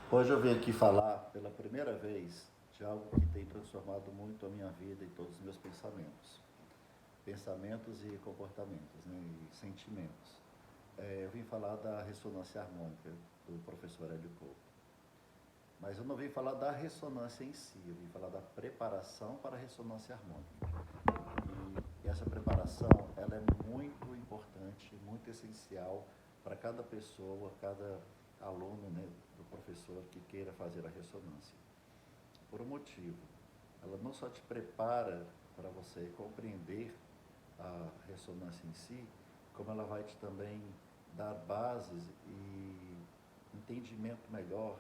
Hoje eu vim aqui falar pela primeira vez de algo que tem transformado muito a minha vida e todos os meus pensamentos. Pensamentos e comportamentos, né, e sentimentos. Eu vim falar da ressonância harmônica do professor Hélio Couto. Mas eu não vim falar da ressonância em si, eu vim falar da preparação para a ressonância harmônica. E essa preparação, ela é muito importante, muito essencial para cada pessoa, cada aluno, né, do professor que queira fazer a ressonância. Por um motivo, ela não só te prepara para você compreender a ressonância em si, como ela vai te também dar bases e entendimento melhor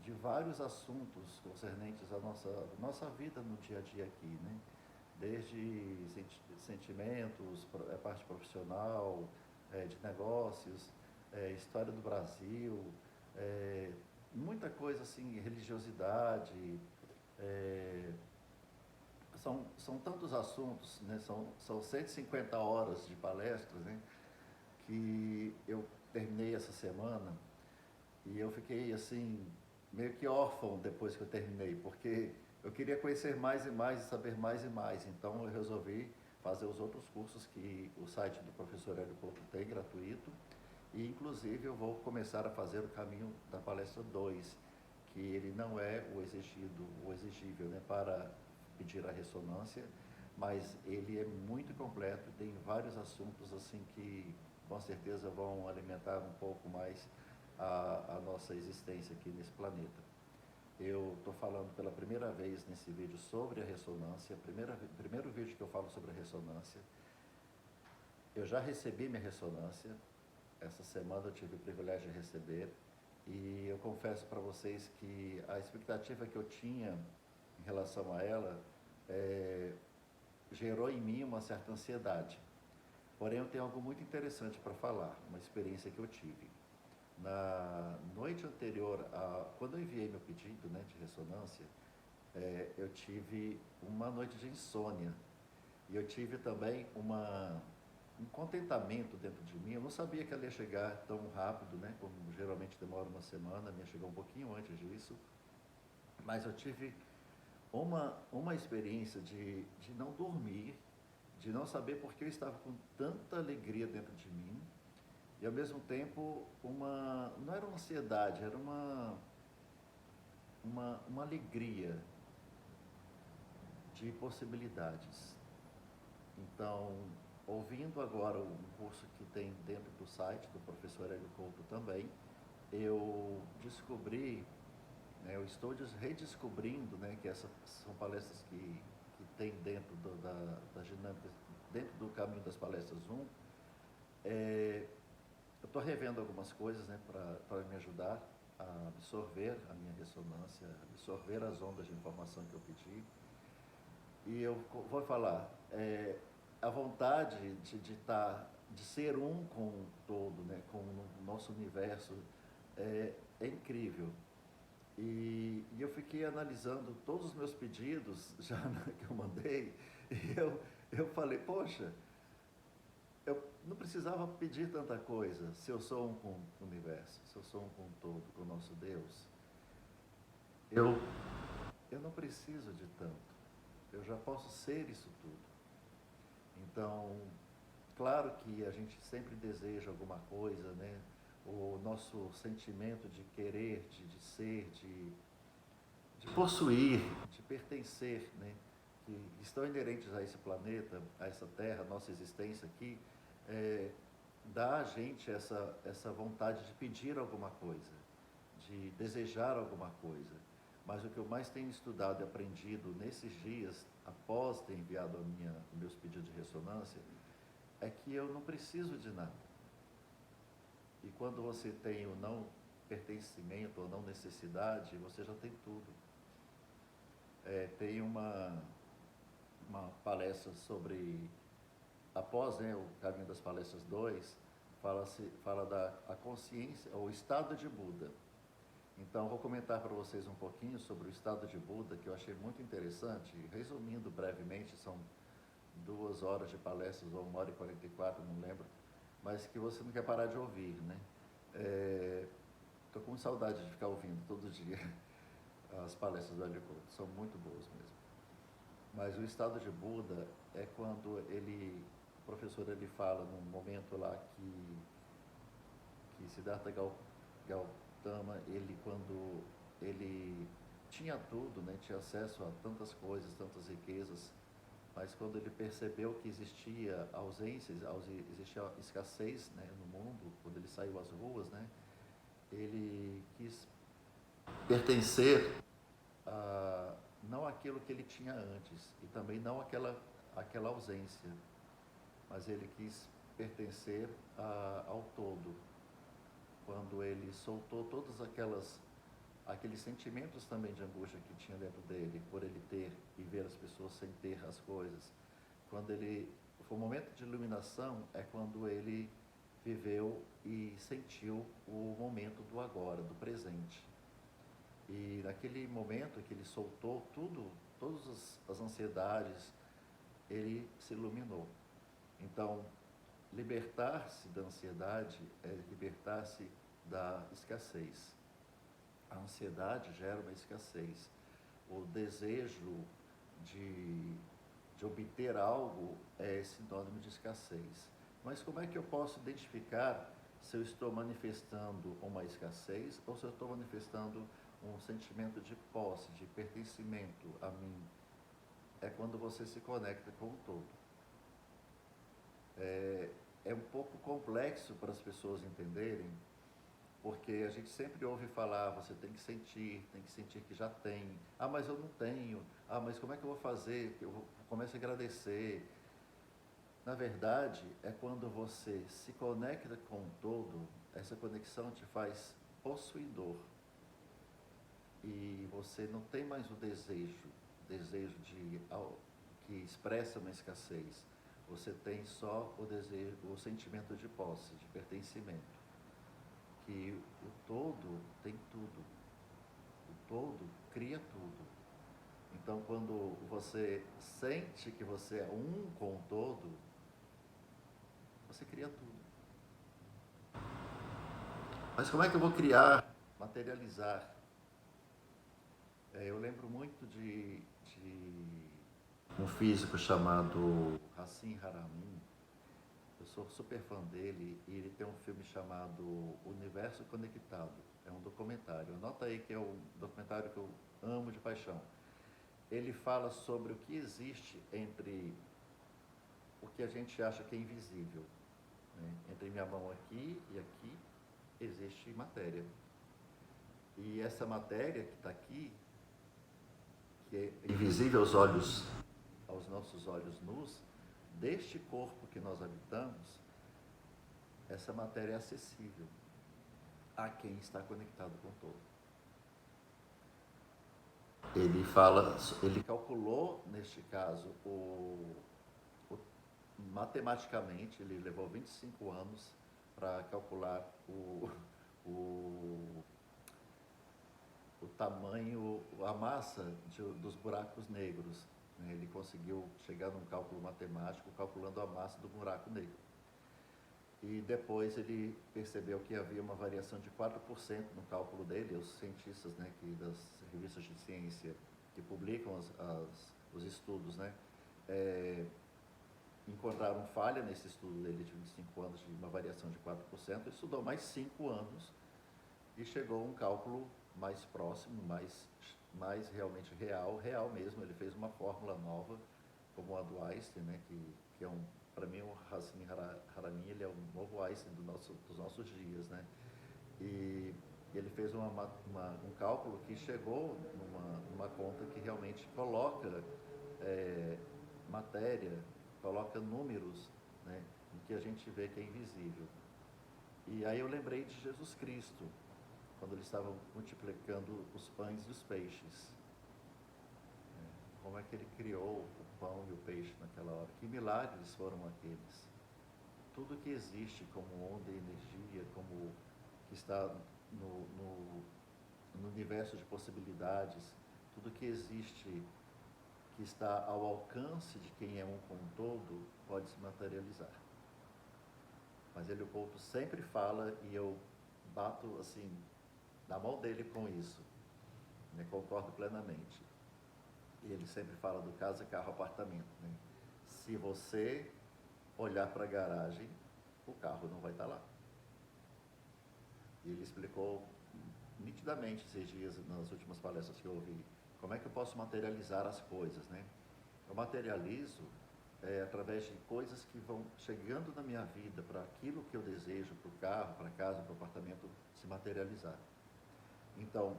de vários assuntos concernentes à nossa vida no dia a dia aqui, né? Desde sentimentos, parte profissional, de negócios, história do Brasil, é, muita coisa assim, religiosidade, é, são tantos assuntos, né? São 150 horas de palestras, né? Que eu terminei essa semana e eu fiquei assim, meio que órfão depois que eu terminei, porque eu queria conhecer mais e mais e saber mais e mais. Então eu resolvi fazer os outros cursos que o site do professor Hélio Couto tem, gratuito. E inclusive eu vou começar a fazer o caminho da palestra 2, que ele não é o exigível, né, para pedir a ressonância, mas ele é muito completo e tem vários assuntos assim que com certeza vão alimentar um pouco mais a nossa existência aqui nesse planeta. Eu estou falando pela primeira vez nesse vídeo sobre a ressonância, primeiro vídeo que eu falo sobre a ressonância. Eu já recebi minha ressonância, essa semana eu tive o privilégio de receber, e eu confesso para vocês que a expectativa que eu tinha em relação a ela é, gerou em mim uma certa ansiedade. Porém, eu tenho algo muito interessante para falar, uma experiência que eu tive. Na noite anterior, quando eu enviei meu pedido, né, de ressonância, eu tive uma noite de insônia. E eu tive também um contentamento dentro de mim. Eu não sabia que ela ia chegar tão rápido, né, como geralmente demora uma semana, a minha chegou um pouquinho antes disso. Mas eu tive uma experiência de não dormir, de não saber porque eu estava com tanta alegria dentro de mim, e ao mesmo tempo não era uma ansiedade, era uma alegria de possibilidades. Então, ouvindo agora um curso que tem dentro do site do professor Hélio Couto também, eu descobri, né, eu estou redescobrindo, né, que essas são palestras que tem dentro da dinâmica, dentro do caminho das palestras 1. Eu estou revendo algumas coisas, né, para me ajudar a absorver a minha ressonância, absorver as ondas de informação que eu pedi. E eu vou falar, a vontade de ser um com o todo, né, com o nosso universo, é incrível. E eu fiquei analisando todos os meus pedidos já que eu mandei, e eu falei, poxa, eu não precisava pedir tanta coisa se eu sou um com o universo, se eu sou um com o todo, com o nosso Deus. Eu, eu não preciso de tanto, eu já posso ser isso tudo. Então, claro que a gente sempre deseja alguma coisa, né? O nosso sentimento de querer, de ser, de possuir, de pertencer, né? Que estão inerentes a esse planeta, a essa terra, a nossa existência aqui, dá a gente essa vontade de pedir alguma coisa, de desejar alguma coisa. Mas o que eu mais tenho estudado e aprendido nesses dias, após ter enviado meus pedidos de ressonância, é que eu não preciso de nada. E quando você tem o não pertencimento ou não necessidade, você já tem tudo. Tem uma palestra sobre, após, né, o caminho das palestras 2, fala da a consciência, o estado de Buda. Então, vou comentar para vocês um pouquinho sobre o estado de Buda, que eu achei muito interessante. Resumindo brevemente, são 2 horas de palestras, ou 1h44, não lembro, mas que você não quer parar de ouvir, né? Estou com saudade de ficar ouvindo todo dia as palestras do Helio Couto, são muito boas mesmo. Mas o estado de Buda é quando o professor ele fala num momento lá que Siddhartha Gautama, quando ele tinha tudo, né, tinha acesso a tantas coisas, tantas riquezas, mas quando ele percebeu que existia existia escassez, né, no mundo, quando ele saiu às ruas, né, ele quis pertencer a não aquilo que ele tinha antes e também não aquela ausência, mas ele quis pertencer ao todo. Quando ele soltou todos aqueles sentimentos também de angústia que tinha dentro dele, por ele ter e ver as pessoas sem ter as coisas. Foi um momento de iluminação, é quando ele viveu e sentiu o momento do agora, do presente. E naquele momento que ele soltou todas as ansiedades, ele se iluminou. Então, libertar-se da ansiedade é libertar-se da escassez. A ansiedade gera uma escassez. O desejo de obter algo é sinônimo de escassez. Mas como é que eu posso identificar se eu estou manifestando uma escassez ou se eu estou manifestando um sentimento de posse, de pertencimento a mim? É quando você se conecta com o todo. É um pouco complexo para as pessoas entenderem, porque a gente sempre ouve falar, você tem que sentir que já tem. Ah, mas eu não tenho. Ah, mas como é que eu vou fazer? Eu começo a agradecer. Na verdade, é quando você se conecta com o todo, essa conexão te faz possuidor. E você não tem mais o desejo que expressa uma escassez. Você tem só o sentimento de posse, de pertencimento. Que o todo tem tudo. O todo cria tudo. Então, quando você sente que você é um com o todo, você cria tudo. Mas como é que eu vou criar, materializar? Eu lembro muito de um físico chamado Hassim Haramein. Eu sou super fã dele e ele tem um filme chamado Universo Conectado. É um documentário. Anota aí que é um documentário que eu amo de paixão. Ele fala sobre o que existe entre o que a gente acha que é invisível. Né? Entre minha mão aqui e aqui existe matéria. E essa matéria que está aqui, que é invisível aos nossos olhos nus, deste corpo que nós habitamos, essa matéria é acessível a quem está conectado com o todo. Ele calculou, neste caso, matematicamente, ele levou 25 anos para calcular o tamanho, a massa dos buracos negros. Né? Ele conseguiu chegar num cálculo matemático calculando a massa do buraco negro. E depois ele percebeu que havia uma variação de 4% no cálculo dele. Os cientistas, né, das revistas de ciência que publicam os estudos, né, encontraram falha nesse estudo dele de 25 anos, de uma variação de 4%, estudou mais 5 anos e chegou a um cálculo mais próximo, mais realmente real mesmo. Ele fez uma fórmula nova, como a do Einstein, né, que é para mim, o Hassim Haramein, ele é o novo Einstein dos nossos dias, né? E ele fez um cálculo que chegou numa conta que realmente coloca matéria, coloca números, né, em que a gente vê que é invisível. E aí eu lembrei de Jesus Cristo, quando eles estavam multiplicando os pães e os peixes. Como é que ele criou o pão e o peixe naquela hora? Que milagres foram aqueles? Tudo que existe como onda e energia, como que está no universo de possibilidades, tudo que existe, que está ao alcance de quem é um com o todo, pode se materializar. Mas Helio Couto sempre fala, e eu bato assim na mão dele com isso. Né? Concordo plenamente. E ele sempre fala do casa, carro, apartamento. Né? Se você olhar para a garagem, o carro não vai estar lá. E ele explicou nitidamente esses dias, nas últimas palestras que eu ouvi, como é que eu posso materializar as coisas, né? Eu materializo através de coisas que vão chegando na minha vida para aquilo que eu desejo, para o carro, para a casa, para o apartamento, se materializar. Então,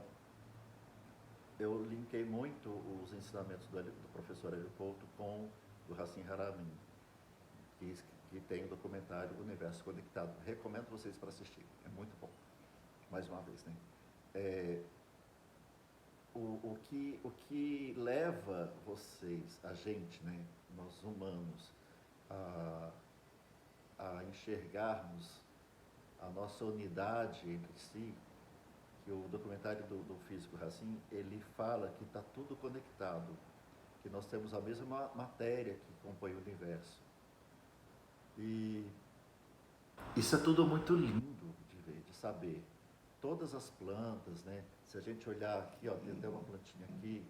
eu linkei muito os ensinamentos do professor Hélio Couto com o Hassim Haramein, que tem o documentário Universo Conectado. Recomendo vocês para assistir, é muito bom. Mais uma vez, né? O que leva vocês, a gente, né, nós humanos, a enxergarmos a nossa unidade entre si, que o documentário do físico Hassim, ele fala que está tudo conectado, que nós temos a mesma matéria que compõe o universo. E isso é tudo muito lindo de ver, de saber. Todas as plantas, né? Se a gente olhar aqui, ó, tem até uma plantinha aqui,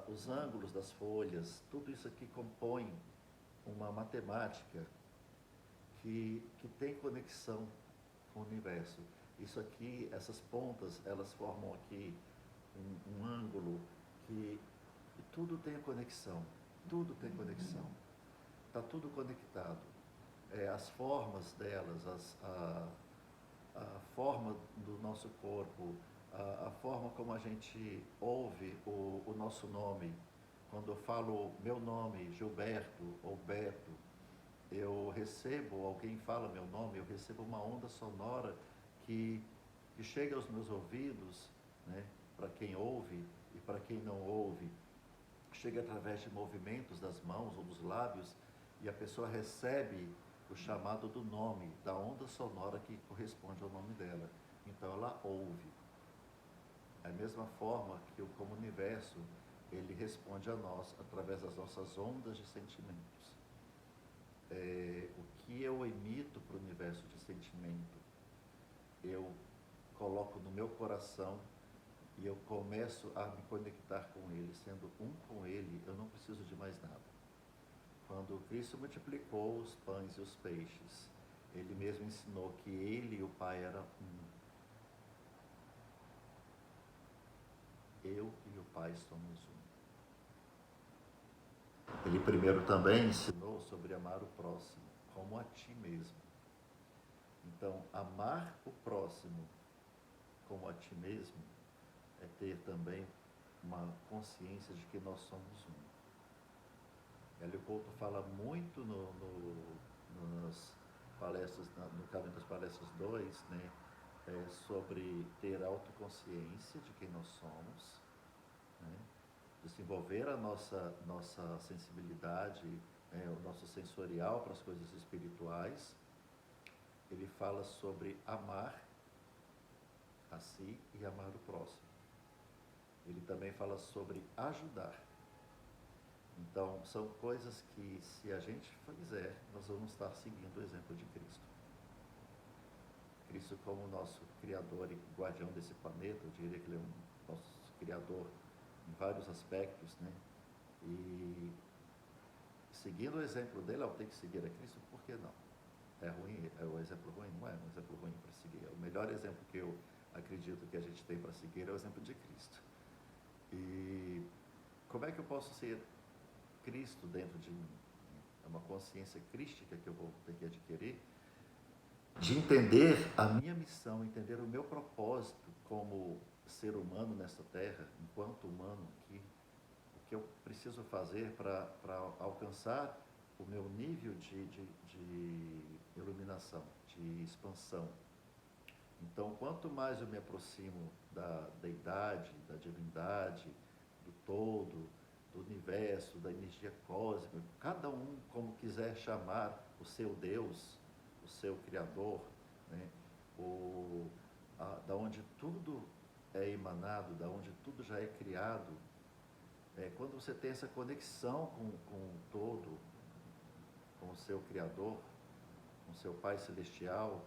os ângulos das folhas, tudo isso aqui compõe uma matemática que tem conexão com o universo. Isso aqui, essas pontas, elas formam aqui um ângulo que tudo tem conexão, tudo tem conexão. Está tudo conectado. As formas delas, a forma do nosso corpo, a forma como a gente ouve o nosso nome. Quando eu falo meu nome, Gilberto ou Beto, eu recebo, alguém fala meu nome, eu recebo uma onda sonora que chega aos meus ouvidos, né, para quem ouve e para quem não ouve, chega através de movimentos das mãos ou dos lábios, e a pessoa recebe o chamado do nome, da onda sonora que corresponde ao nome dela. Então ela ouve. Da mesma forma que como universo, ele responde a nós através das nossas ondas de sentimentos. O que eu emito para o universo de sentimento, eu coloco no meu coração e eu começo a me conectar com ele. Sendo um com ele, eu não preciso de mais nada. Quando Cristo multiplicou os pães e os peixes, ele mesmo ensinou que ele e o Pai eram um. Eu e o Pai somos um. Ele primeiro também ensinou sobre amar o próximo, como a ti mesmo. Então, amar o próximo como a ti mesmo é ter também uma consciência de que nós somos um. Hélio Couto fala muito nas palestras, no Caminho das Palestras 2, né, sobre ter autoconsciência de quem nós somos, né, desenvolver a nossa sensibilidade, o nosso sensorial para as coisas espirituais. Ele fala sobre amar a si e amar o próximo. Ele também fala sobre ajudar. Então, são coisas que, se a gente fizer, nós vamos estar seguindo o exemplo de Cristo. Cristo como nosso Criador e guardião desse planeta, eu diria que ele é nosso Criador em vários aspectos, né? E seguindo o exemplo dele, tem que seguir a Cristo, por que não? É ruim? É um exemplo ruim? Não é um exemplo ruim para seguir. O melhor exemplo que eu acredito que a gente tem para seguir é o exemplo de Cristo. E como é que eu posso ser Cristo dentro de mim? É uma consciência crística que eu vou ter que adquirir, de entender a minha missão, entender o meu propósito como ser humano nessa terra, enquanto humano aqui, o que eu preciso fazer para alcançar o meu nível de iluminação, de expansão. Então, quanto mais eu me aproximo da deidade, da divindade, do todo, do universo, da energia cósmica, cada um como quiser chamar o seu Deus, o seu Criador, né? Da onde tudo é emanado, da onde tudo já é criado, quando você tem essa conexão com o todo, com o seu Criador, com o seu Pai Celestial,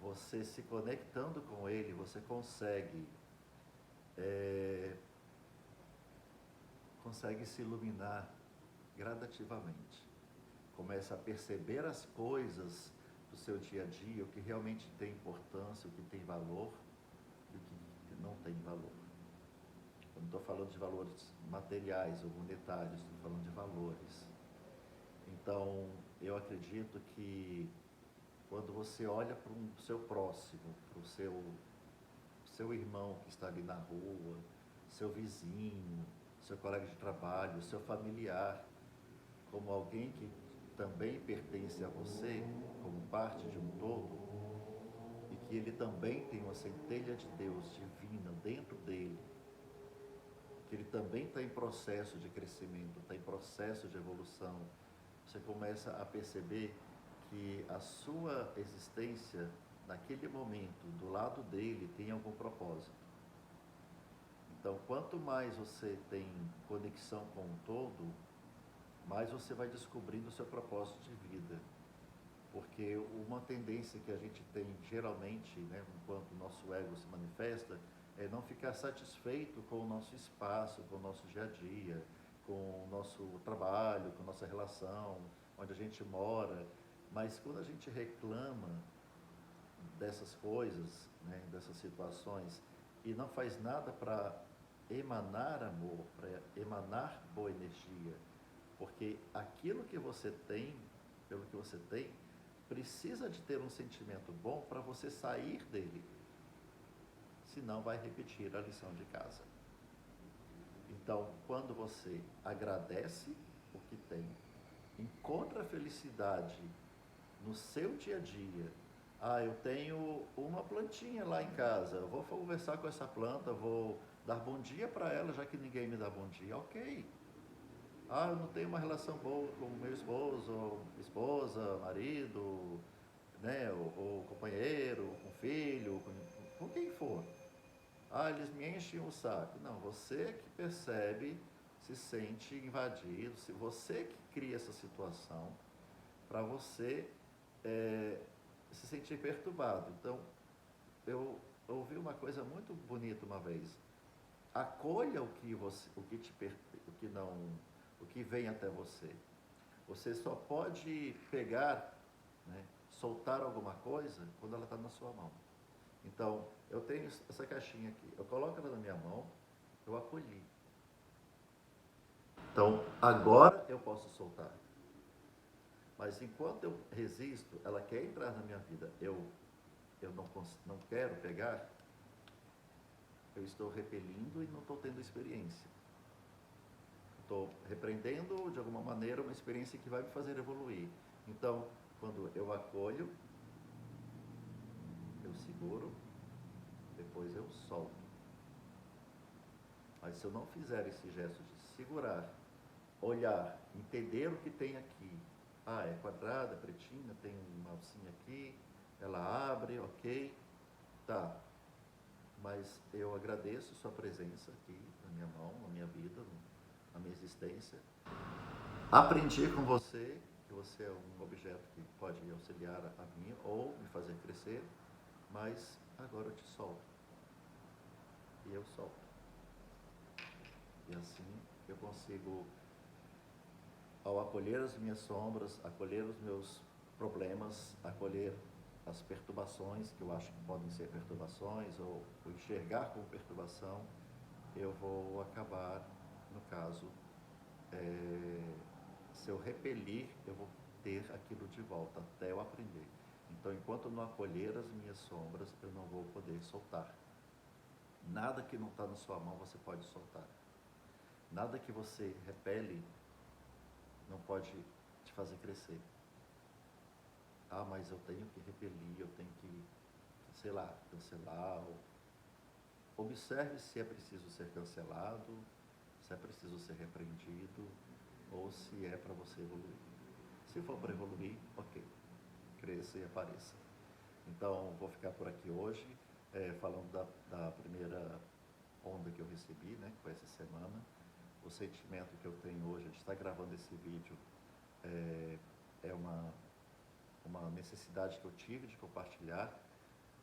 você se conectando com ele, você consegue se iluminar gradativamente. Começa a perceber as coisas do seu dia a dia, o que realmente tem importância, o que tem valor e o que não tem valor. Eu não estou falando de valores materiais ou monetários, estou falando de valores. Então, eu acredito que quando você olha para o seu próximo, para o seu irmão que está ali na rua, seu vizinho, seu colega de trabalho, seu familiar, como alguém que também pertence a você, como parte de um todo, e que ele também tem uma centelha de Deus divina dentro dele, que ele também está em processo de crescimento, está em processo de evolução, você começa a perceber que a sua existência, naquele momento, do lado dele, tem algum propósito. Então, quanto mais você tem conexão com o todo, mais você vai descobrindo o seu propósito de vida. Porque uma tendência que a gente tem geralmente, né, enquanto o nosso ego se manifesta, é não ficar satisfeito com o nosso espaço, com o nosso dia a dia, com o nosso trabalho, com a nossa relação, onde a gente mora. Mas quando a gente reclama dessas coisas, né, dessas situações, e não faz nada para emanar amor, para emanar boa energia, porque aquilo que você tem, pelo que você tem, precisa de ter um sentimento bom para você sair dele, senão vai repetir a lição de casa. Então, quando você agradece o que tem, encontra felicidade no seu dia a dia. Eu tenho uma plantinha lá em casa, eu vou conversar com essa planta, vou dar bom dia para ela, já que ninguém me dá bom dia. Ok. Eu não tenho uma relação boa com meu esposo, esposa, marido, né, ou companheiro, com filho, com quem for. Eles me enchem o saco. Não, você que percebe, se sente invadido, se você que cria essa situação para você se sentir perturbado. Então, eu ouvi uma coisa muito bonita uma vez. Acolha o que vem até você. Você só pode pegar, né, soltar alguma coisa quando ela está na sua mão. Então, eu tenho essa caixinha aqui, eu coloco ela na minha mão, eu acolhi. Então, agora eu posso soltar. Mas enquanto eu resisto, ela quer entrar na minha vida, eu não quero pegar, eu estou repelindo e não estou tendo experiência. Estou repreendendo, de alguma maneira, uma experiência que vai me fazer evoluir. Então, quando eu acolho, eu seguro, depois eu solto. Mas se eu não fizer esse gesto de segurar, olhar, entender o que tem aqui. É quadrada, é pretinha, tem uma alcinha aqui, ela abre, ok, tá. Mas eu agradeço sua presença aqui na minha mão, na minha vida, na minha existência. Aprendi com você, que você é um objeto que pode auxiliar a mim ou me fazer crescer, mas agora eu te solto. E eu solto. E assim eu consigo, ao acolher as minhas sombras, acolher os meus problemas, acolher as perturbações, que eu acho que podem ser perturbações, ou enxergar como perturbação, eu vou acabar, no caso, se eu repelir, eu vou ter aquilo de volta, até eu aprender. Então, enquanto eu não acolher as minhas sombras, eu não vou poder soltar. Nada que não está na sua mão você pode soltar. Nada que você repele não pode te fazer crescer. Mas eu tenho que repelir, eu tenho que, sei lá, cancelar. Observe se é preciso ser cancelado, se é preciso ser repreendido, ou se é para você evoluir. Se for para evoluir, ok, cresça e apareça. Então, vou ficar por aqui hoje, falando da primeira onda que eu recebi, né, com essa semana. O sentimento que eu tenho hoje de estar gravando esse vídeo é uma necessidade que eu tive de compartilhar,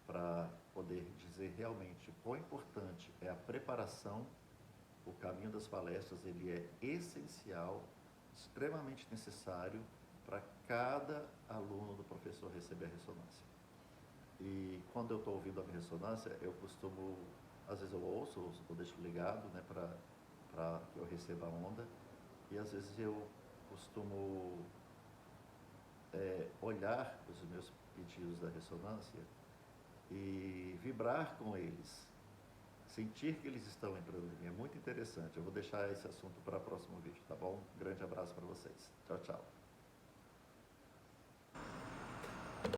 para poder dizer realmente quão importante é a preparação. O caminho das palestras, ele é essencial, extremamente necessário para cada aluno do professor receber a ressonância. E quando eu estou ouvindo a minha ressonância, eu costumo, às vezes eu ouço, eu deixo ligado, né, para que eu receba a onda, e às vezes eu costumo olhar os meus pedidos da ressonância e vibrar com eles, sentir que eles estão entrando em mim. É muito interessante. Eu vou deixar esse assunto para o próximo vídeo, tá bom? Um grande abraço para vocês. Tchau, tchau.